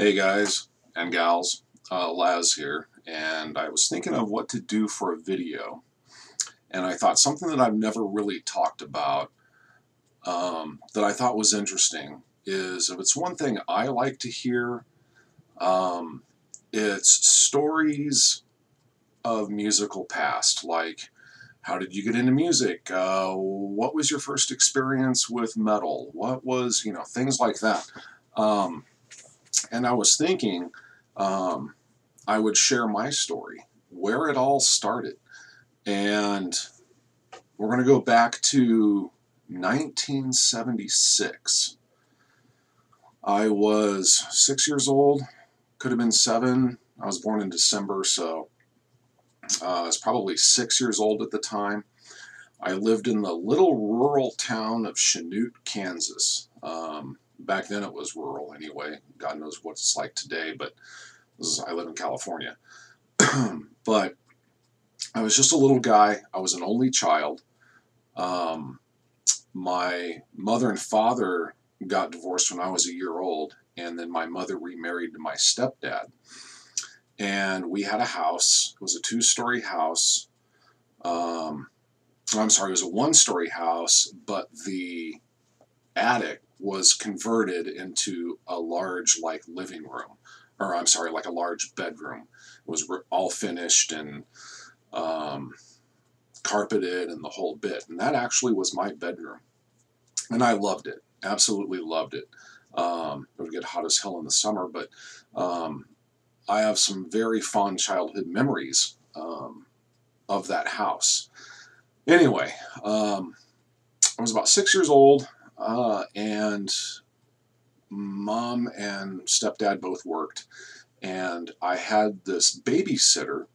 Hey guys and gals, Laz here, and I was thinking of what to do for a video, and I thought something that I've never really talked about that I thought was interesting is, if it's one thing I like to hear, um, it's stories of musical past, like how did you get into music? What was your first experience with metal? What was, things like that. Um, and I was thinking, um, I would share my story, where it all started. And we're going to go back to 1976. I was 6 years old, could have been 7. I was born in December, so I was probably 6 years old at the time. I lived in the little rural town of Chanute, Kansas. Back then it was rural anyway. God knows what it's like today, but I live in California. But I was just a little guy. I was an only child. Um, my mother and father got divorced when I was a year old, and then my mother remarried to my stepdad. And we had a house. It was a 2-story house. I'm sorry, it was a 1-story house, but the attic was converted into a large, like, living room. Or, I'm sorry, like a large bedroom. It was all finished and um, carpeted and the whole bit. And that actually was my bedroom. And I loved it. Absolutely loved it. It would get hot as hell in the summer, but um, I have some very fond childhood memories of that house. Anyway, I was about 6 years old, and mom and stepdad both worked, and I had this babysitter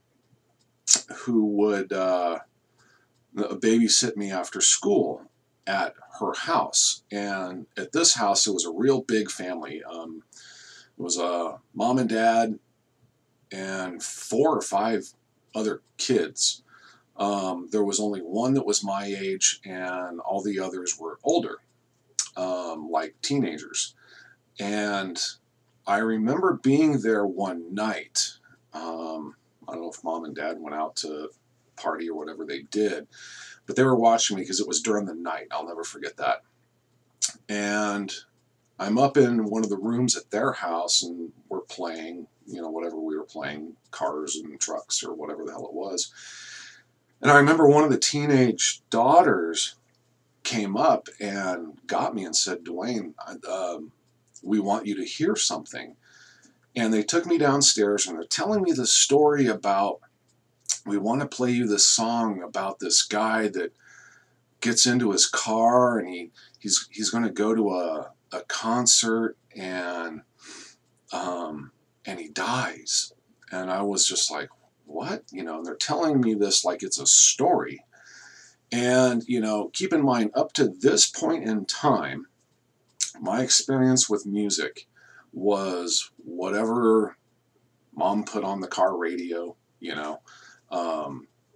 who would babysit me after school at her house. And at this house, it was a real big family. It was a mom and dad and 4 or 5 other kids. There was only one that was my age, and all the others were older, like teenagers. And I remember being there one night. I don't know if mom and dad went out to party or whatever they did, but they were watching me because it was during the night. I'll never forget that. And I'm up in one of the rooms at their house, and we're playing, whatever we were playing, cars and trucks or whatever the hell it was. And I remember one of the teenage daughters came up and got me and said, "Dwayne, we want you to hear something." And they took me downstairs, and they're telling me this story about, we want to play you this song about this guy that gets into his car, and he's going to go to a concert, and he dies. And I was just like, what? And they're telling me this like it's a story. And, keep in mind, up to this point in time, my experience with music was whatever mom put on the car radio.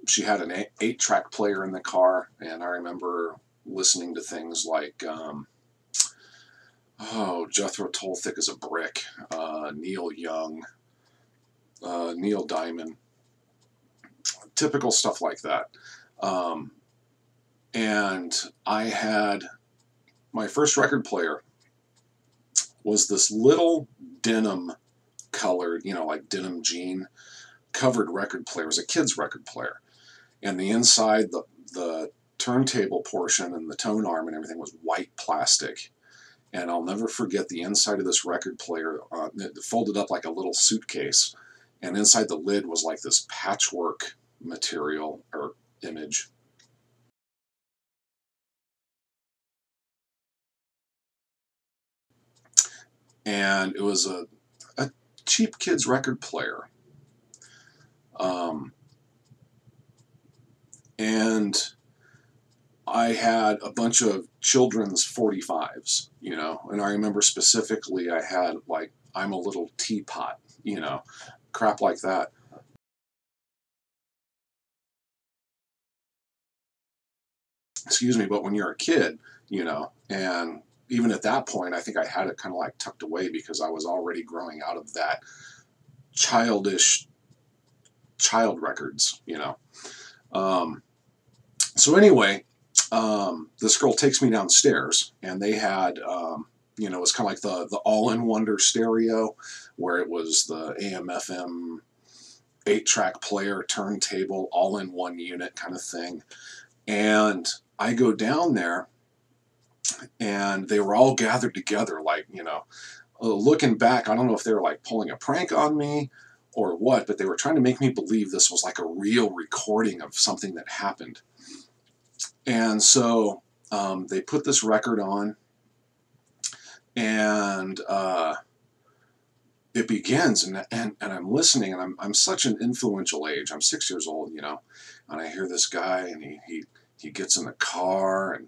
She had an 8-track player in the car, and I remember listening to things like, Jethro Tull, Thick as a Brick, Neil Young, Neil Diamond, typical stuff like that. And I had, my first record player was this little denim colored, like denim jean covered record player. It was a kid's record player. And the inside, the turntable portion and the tone arm and everything was white plastic. And I'll never forget the inside of this record player, it folded up like a little suitcase. And inside the lid was like this patchwork material or image. And it was a cheap kid's record player. And I had a bunch of children's 45s, and I remember specifically I had, like, I'm a Little Teapot, crap like that. Excuse me, but when you're a kid, and even at that point, I think I had it kind of like tucked away because I was already growing out of that childish child records, you know. So anyway, this girl takes me downstairs, and they had, you know, it was kind of like the all-in-wonder stereo, where it was the AM/FM 8-track player, turntable, all in one unit kind of thing. And I go down there, and they were all gathered together, like, you know, looking back, I don't know if they were like pulling a prank on me or what, but they were trying to make me believe this was like a real recording of something that happened. And so they put this record on, and it begins, and I'm listening, and I'm such an influential age. I'm 6 years old, you know, and I hear this guy, and he gets in the car, and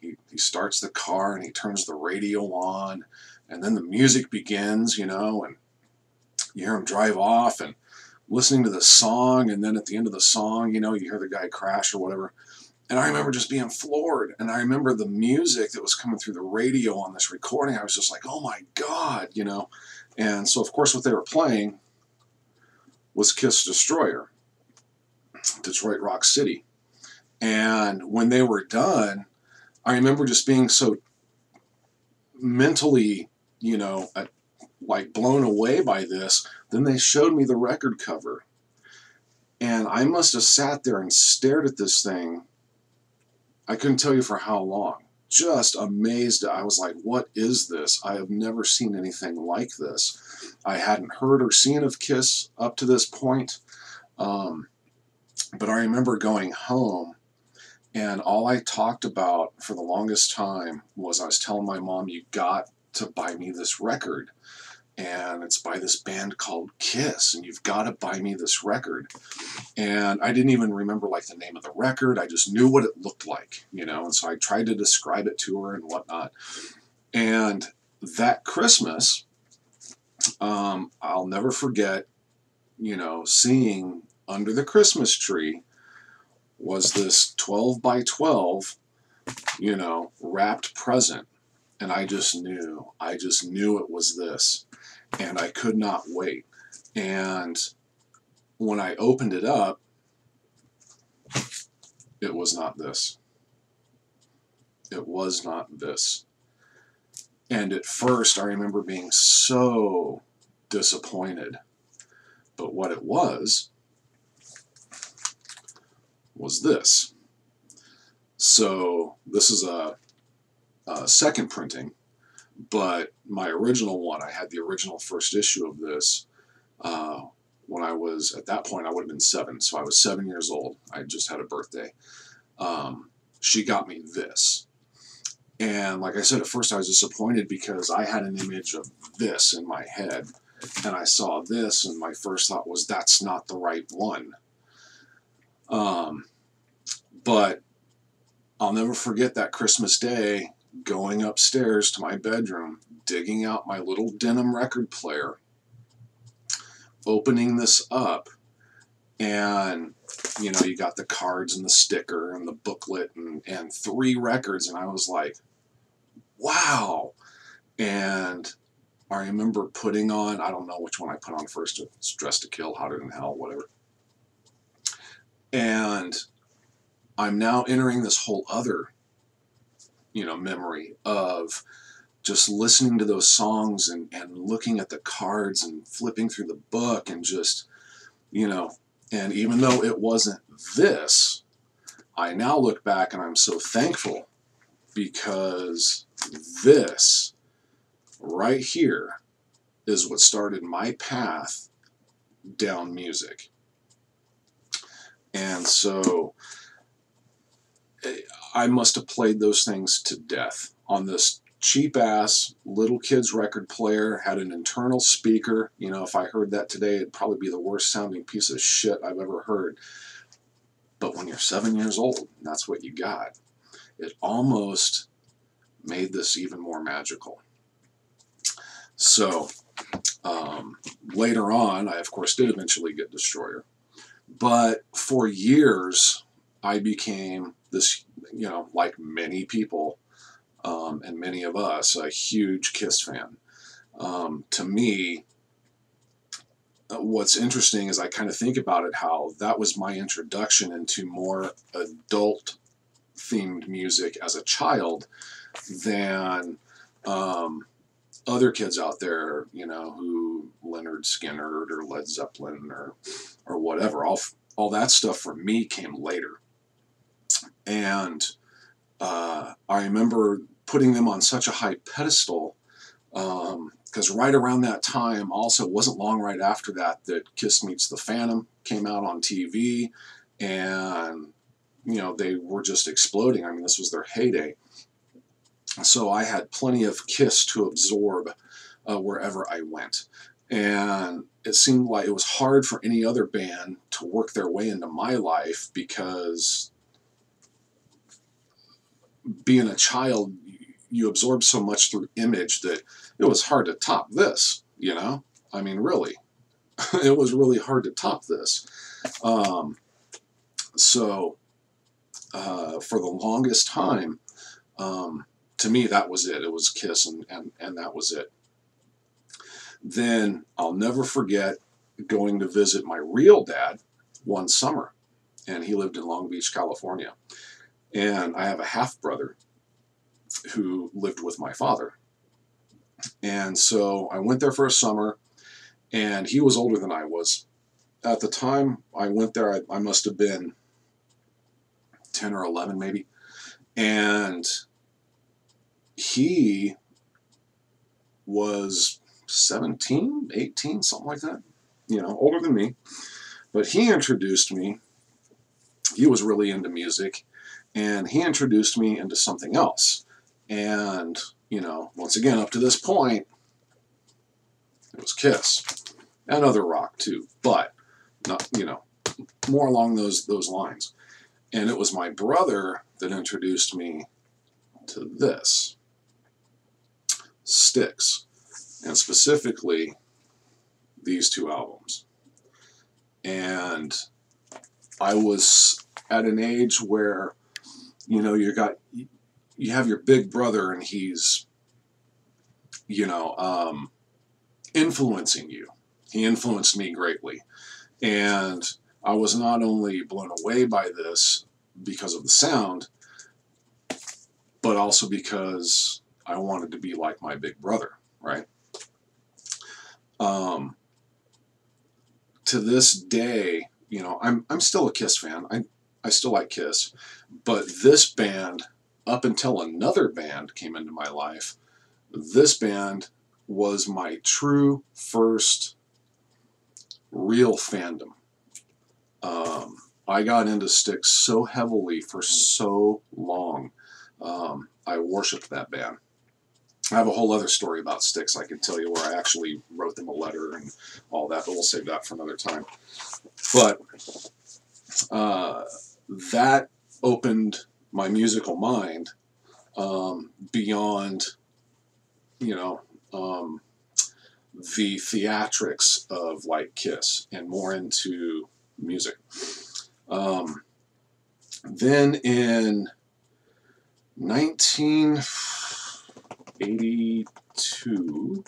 he starts the car, and he turns the radio on, and then the music begins, you know, and you hear him drive off, and listening to the song, and then at the end of the song, you know, you hear the guy crash or whatever. And I remember just being floored, and I remember the music that was coming through the radio on this recording. I was just like, oh my God, you know. And so, of course, what they were playing was Kiss Destroyer, Detroit Rock City. And when they were done, I remember just being so mentally, you know, like blown away by this. Then they showed me the record cover, and I must have sat there and stared at this thing. I couldn't tell you for how long. Just amazed. I was like, what is this? I have never seen anything like this. I hadn't heard or seen of Kiss up to this point. But I remember going home, and all I talked about for the longest time was I was telling my mom, you got to buy me this record. And it's by this band called Kiss, and you've got to buy me this record. And I didn't even remember like the name of the record. I just knew what it looked like, you know, and so I tried to describe it to her and whatnot. And that Christmas, I'll never forget, you know, seeing under the Christmas tree was this 12 by 12, you know, wrapped present. And I just knew it was this. And I could not wait. And when I opened it up, it was not this. It was not this. And at first, I remember being so disappointed. But what it was this. So this is a second printing. But my original one, I had the original first issue of this when I was, at that point, I would have been 7. So I was 7 years old. I just had a birthday. She got me this. And like I said, at first I was disappointed because I had an image of this in my head. And I saw this, and my first thought was, that's not the right one. But I'll never forget that Christmas day, going upstairs to my bedroom, digging out my little denim record player, opening this up, and, you know, you got the cards and the sticker and the booklet and 3 records, and I was like, wow. And I remember putting on, I don't know which one I put on first, it's Dressed to Kill, Hotter Than Hell, whatever. And I'm now entering this whole other, you know, memory of just listening to those songs and looking at the cards and flipping through the book and just, you know, and even though it wasn't this, I now look back and I'm so thankful because this right here is what started my path down music. And so I must have played those things to death on this cheap-ass little kid's record player, had an internal speaker. You know, if I heard that today, it'd probably be the worst-sounding piece of shit I've ever heard. But when you're 7 years old, that's what you got. It almost made this even more magical. So, later on, I, of course, did eventually get Destroyer. But for years, I became this, you know, like many people, and many of us, a huge Kiss fan. To me, what's interesting is I kind of think about it, how that was my introduction into more adult themed music as a child than other kids out there, you know, who Leonard Skinner or Led Zeppelin or whatever. All that stuff for me came later. And I remember putting them on such a high pedestal, because right around that time, also wasn't long right after that, that Kiss Meets the Phantom came out on TV, and you know, they were just exploding. I mean, this was their heyday. So I had plenty of Kiss to absorb wherever I went. And it seemed like it was hard for any other band to work their way into my life, because being a child, you absorb so much through image that it was hard to top this, you know? I mean, really. It was really hard to top this. So for the longest time, to me, that was it. It was Kiss, and that was it. Then I'll never forget going to visit my real dad one summer, and he lived in Long Beach, California. And I have a half-brother who lived with my father. And so I went there for a summer, and he was older than I was. At the time I went there, I must have been 10 or 11 maybe. And he was 17, 18, something like that, you know, older than me. But he introduced me, he was really into music, and he introduced me into something else. And, you know, once again, up to this point, it was Kiss and other rock too, but not, you know, more along those lines. And it was my brother that introduced me to this, Styx, and specifically these two albums. And I was at an age where, you know, you have your big brother, and he's, you know, influencing you. He influenced me greatly. And I was not only blown away by this because of the sound, but also because I wanted to be like my big brother, right? To this day, you know, I'm still a Kiss fan. I still like Kiss, but this band, up until another band came into my life, this band was my true first real fandom. I got into Styx so heavily for so long. I worshipped that band. I have a whole other story about Styx I can tell you, where I actually wrote them a letter and all that, but we'll save that for another time. But that opened my musical mind beyond, you know, the theatrics of like Kiss, and more into music. Then in 1982,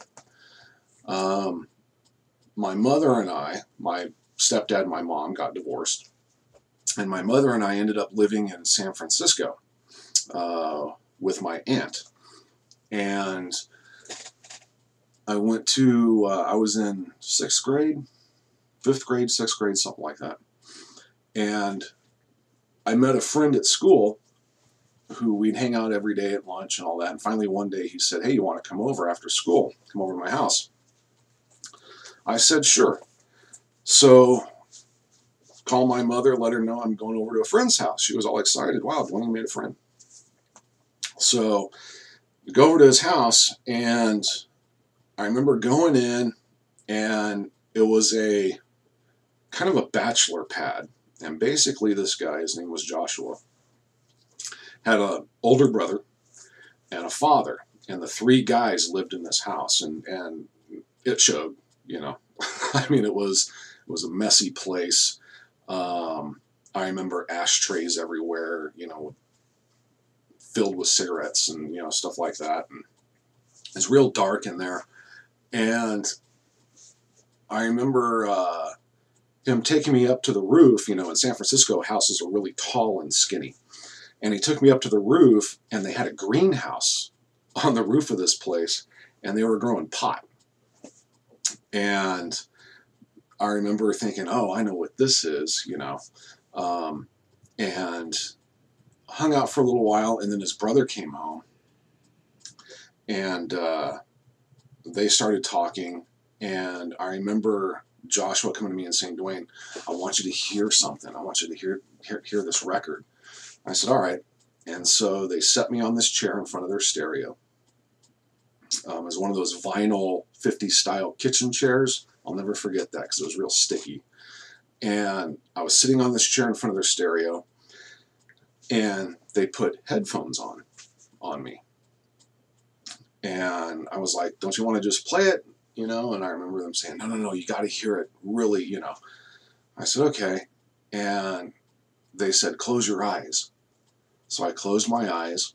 my mother and I, my stepdad and my mom got divorced, and my mother and I ended up living in San Francisco with my aunt. And I went to, I was in 6th grade, 5th grade, 6th grade, something like that. And I met a friend at school who we'd hang out every day at lunch and all that. And finally one day he said, "Hey, you want to come over after school? Come over to my house." I said, "Sure." So call my mother, let her know I'm going over to a friend's house. She was all excited. Wow, Dwayne made a friend. So we go over to his house, and I remember going in, and it was a kind of a bachelor pad. And basically this guy, his name was Joshua, had an older brother and a father. And the three guys lived in this house, and it showed, you know. I mean, it was a messy place. I remember ashtrays everywhere, you know, filled with cigarettes and, you know, stuff like that. And it's real dark in there. And I remember him taking me up to the roof. You know, in San Francisco, houses are really tall and skinny. And he took me up to the roof, and they had a greenhouse on the roof of this place, and they were growing pot. And I remember thinking, oh, I know what this is, you know. And hung out for a little while, and then his brother came home, and they started talking. And I remember Joshua coming to me and saying, Dwayne, I want you to hear something. I want you to hear this record. I said, all right. And so they set me on this chair in front of their stereo. It was one of those vinyl 50s style kitchen chairs. I'll never forget that because it was real sticky. And I was sitting on this chair in front of their stereo, and they put headphones on me. And I was like, don't you want to just play it? You know, and I remember them saying, no, you got to hear it really, you know. I said, okay. And they said, close your eyes. So I closed my eyes,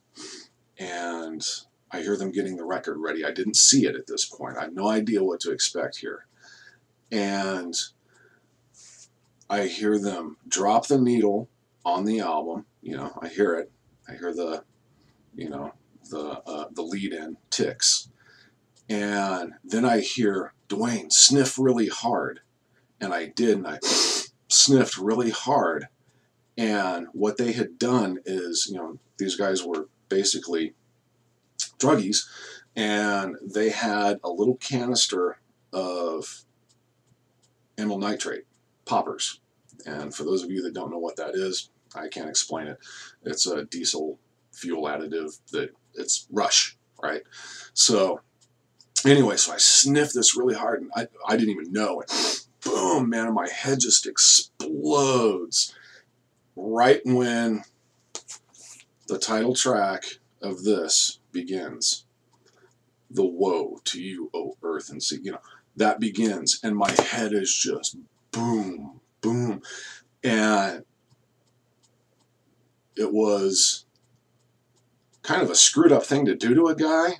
and I hear them getting the record ready. I didn't see it at this point. I had no idea what to expect here. And I hear them drop the needle on the album. You know, I hear it. I hear the, you know, the lead-in ticks. And then I hear, Dwayne, sniff really hard. And I did, and I sniffed really hard. And what they had done is, you know, these guys were basically druggies, and they had a little canister of amyl nitrate poppers. And for those of you that don't know what that is, I can't explain it. It's a diesel fuel additive that it's rush, right? So anyway, so I sniffed this really hard, and I didn't even know it. Boom, man, and my head just explodes right when the title track of this begins. The woe to you, O earth and sea. You know, that begins, and my head is just boom, boom. And it was kind of a screwed up thing to do to a guy,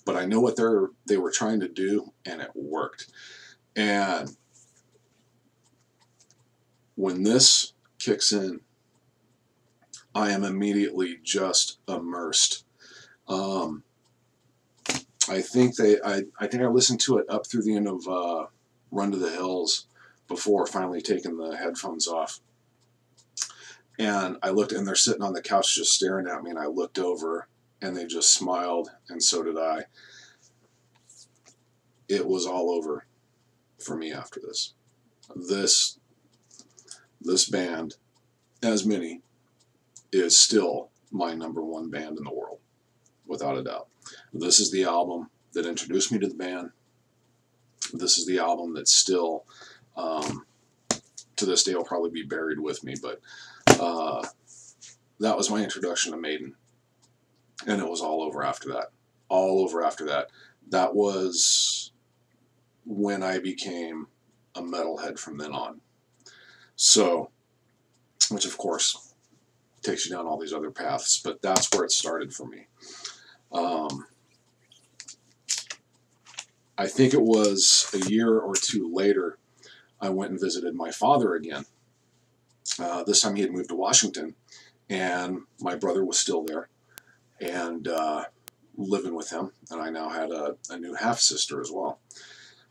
but I know what they were trying to do, and it worked. And when this kicks in, I am immediately just immersed. I think I listened to it up through the end of Run to the Hills before finally taking the headphones off. And I looked, and they're sitting on the couch just staring at me, and I looked over, and they just smiled, and so did I. It was all over for me after this. This band, as many, is still my #1 band in the world, without a doubt. This is the album that introduced me to the band. This is the album that still, to this day, will probably be buried with me, but that was my introduction to Maiden, and it was all over after that. All over after that. That was when I became a metalhead from then on. So, which of course takes you down all these other paths, but that's where it started for me. I think it was a year or two later, I went and visited my father again. This time he had moved to Washington, and my brother was still there, and living with him, and I now had a new half-sister as well.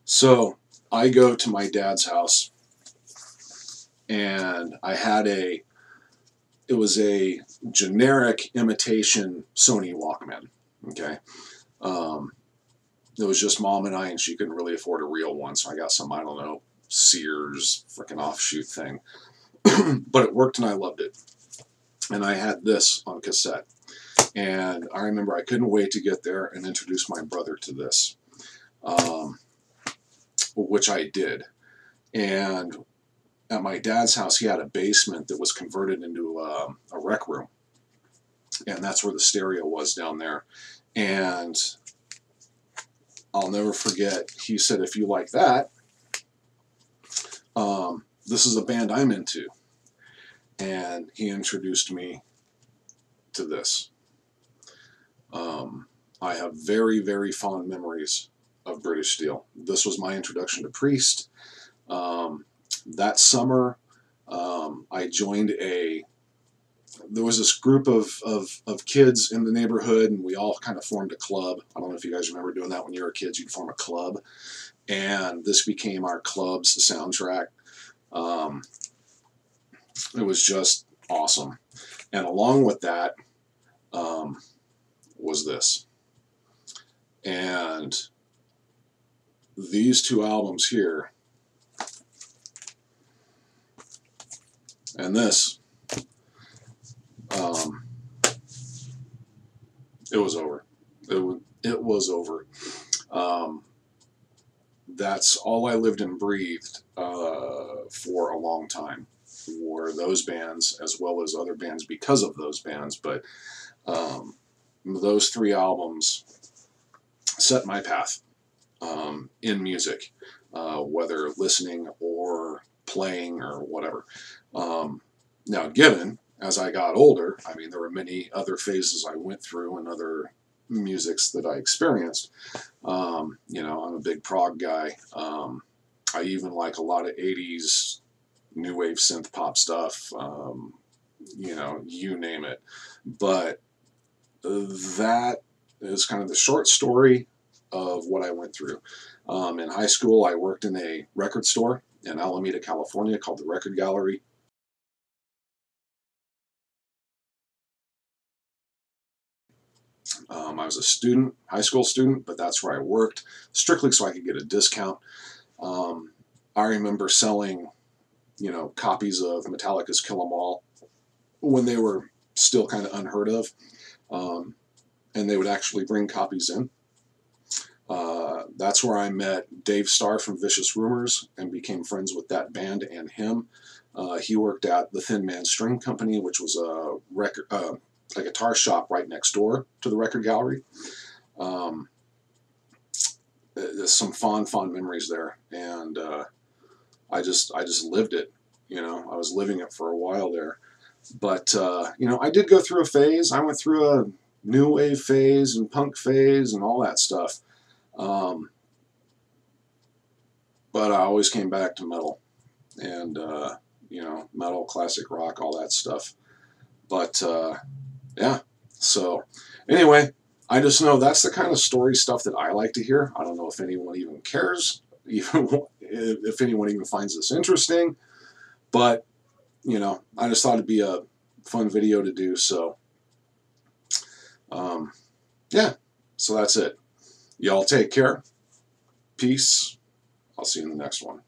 So I go to my dad's house, and I had it was a generic imitation Sony Walkman, okay? It was just Mom and I, and she couldn't really afford a real one, so I got some, I don't know, Sears freaking offshoot thing. But it worked, and I loved it. And I had this on cassette. And I remember I couldn't wait to get there and introduce my brother to this, which I did. And at my dad's house, he had a basement that was converted into a rec room. And that's where the stereo was down there. And I'll never forget, he said, if you like that, this is a band I'm into. And he introduced me to this. I have very, very fond memories of British Steel. This was my introduction to Priest. That summer, I joined there was this group of kids in the neighborhood, and we all kind of formed a club. I don't know if you guys remember doing that when you were kids. You'd form a club, and this became our club's soundtrack. It was just awesome. And along with that was this. And these two albums here, and this, it was over. It was over. That's all I lived and breathed for a long time, were those bands as well as other bands because of those bands. But those three albums set my path in music, whether listening or playing or whatever. Now, given as I got older, I mean, there were many other phases I went through and other musics that I experienced. You know, I'm a big prog guy. I even like a lot of 80s new wave synth pop stuff, you know, you name it. But that is kind of the short story of what I went through. In high school, I worked in a record store in Alameda, California called the Record Gallery. I was a student, high school student, but that's where I worked, strictly so I could get a discount. I remember selling, you know, copies of Metallica's Kill 'Em All when they were still kind of unheard of, and they would actually bring copies in. That's where I met Dave Starr from Vicious Rumors and became friends with that band and him. He worked at the Thin Man String Company, which was a guitar shop right next door to the Record Gallery. There's some fond memories there, and I just lived it. You know, I was living it for a while there. But you know, I did go through a phase. I went through a new wave phase and punk phase and all that stuff. But I always came back to metal and you know, metal, classic rock, all that stuff. But yeah, so anyway, I just know that's the kind of story stuff that I like to hear. I don't know if anyone even cares, even if anyone even finds this interesting, but you know, I just thought it'd be a fun video to do. So yeah, so that's it. Y'all take care. Peace. I'll see you in the next one.